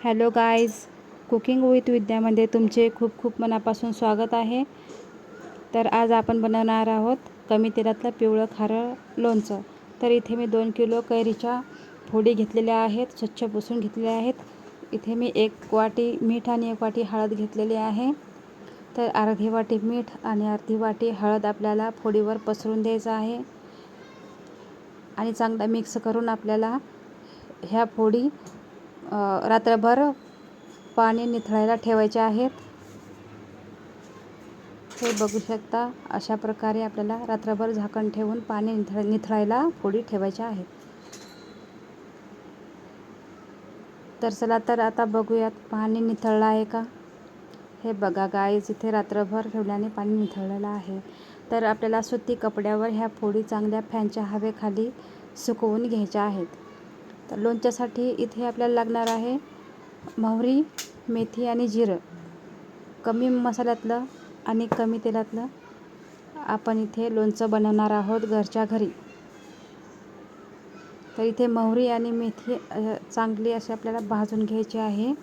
Hello guys, cooking with विद्यामध्ये तुमचे खूप खूप मनापासून स्वागत आहे. तर आज आपण बनवणार आहोत कमी तेलातलं पिवळं खारं लोणचं. तर इथे मी 2 किलो कैरीच्या फोडी घेतलेल्या आहेत, स्वच्छ पुसून घेतलेल्या आहेत. इथे मी 1 वाटी मीठ आणि 1 वाटी हळद घेतलेली आहे. तर अर्धी वाटी मीठ आणि अर्धी वाटी हळद आपल्याला फोडीवर पसरून द्यायचं आहे आणि चांगला मिक्स करून आपल्याला ह्या फोडी रात्रभर पाणी निथळायला ठेवायचे आहेत. हे बघू शकता, अशा प्रकारे आपल्याला रात्रभर झाकण ठेवून पाणी निथळायला फोडी ठेवायच्या आहेत. तर चला तर आता बघूयात पाणी निथळलं आहे का. हे बघा गाईज, इथे रात्रभर ठेवल्याने पाणी निथळलेलं आहे. तर आपल्याला सुती कपड्यावर ह्या फोडी चांगल्या फॅनच्या हवेखाली सुकवून घ्यायच्या आहेत. तर लोणच्यासाठी इथे आपल्याला लागणार आहे मोहरी, मेथी आणि जिरं. कमी मसाल्यातलं आणि कमी तेलातलं आपण इथे लोणचं बनवणार आहोत घरच्या घरी. तर इथे मोहरी आणि मेथी चांगली अशी आपल्याला भाजून घ्यायची आहे.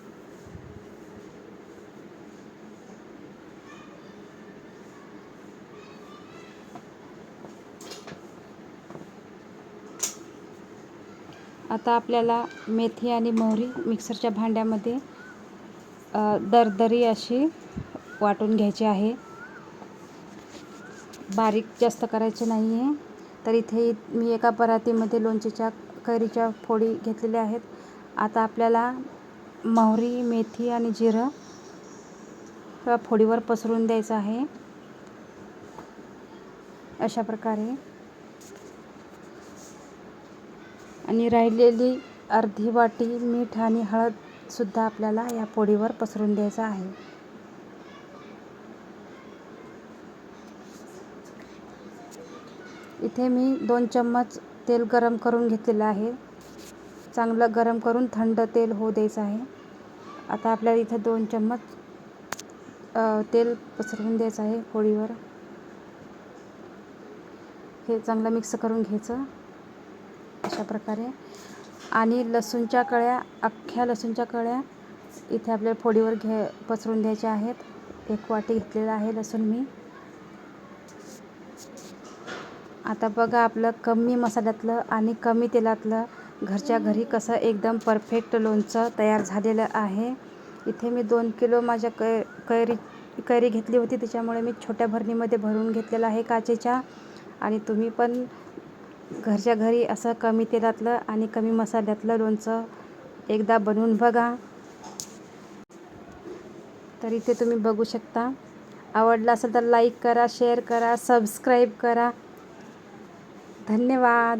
आता आपल्याला मेथी आणि मोहरी मिक्सरच्या भांड्यामध्ये दरदरी अशी वाटून घ्यायची आहे. बारीक जास्त करायचे नाही आहे. तर इथे मी एका परातीमध्ये लोणचीच्या कैरीच्या फोडी घेतलेल्या आहेत. आता आपल्याला मोहरी, मेथी आणि जिरं फोडीवर पसरून द्यायचं आहे अशा प्रकारे. आणि राहिलेली अर्धी वाटी मीठ आणि हळदसुद्धा आपल्याला या फोडीवर पसरून द्यायचं आहे. इथे मी 2 चम्मच तेल गरम करून घेतलेलं आहे. चांगलं गरम करून थंड तेल होऊ द्यायचं आहे. आता आपल्याला इथे 2 चम्मच तेल पसरवून द्यायचं आहे फोडीवर. हे चांगलं मिक्स करून घ्यायचं अशा प्रकारे. आणि लसूणच्या कळ्या, अख्ख्या लसूणच्या कळ्या इथे आपल्याला फोडीवर पसरून द्यायच्या आहेत. 1 वाटी घेतलेला आहे लसूण मी. आता बघा, आपलं कमी मसाल्यातलं आणि कमी तेलातलं घरच्या घरी कसं एकदम परफेक्ट लोणचं तयार झालेलं आहे. इथे मी 2 किलो माझ्या कैरी घेतली होती, त्याच्यामुळे मी छोट्या भरणीमध्ये भरून घेतलेलं आहे काचेच्या. आणि तुम्ही पण घरच्या घरी असं कमी तेलातलं आणि कमी मसाल्यातलं लोणचं एकदा बनवून बघा. तर इथे तुम्ही बघू शकता. आवडलं असेल तर लाईक करा, शेअर करा, सबस्क्राईब करा. धन्यवाद.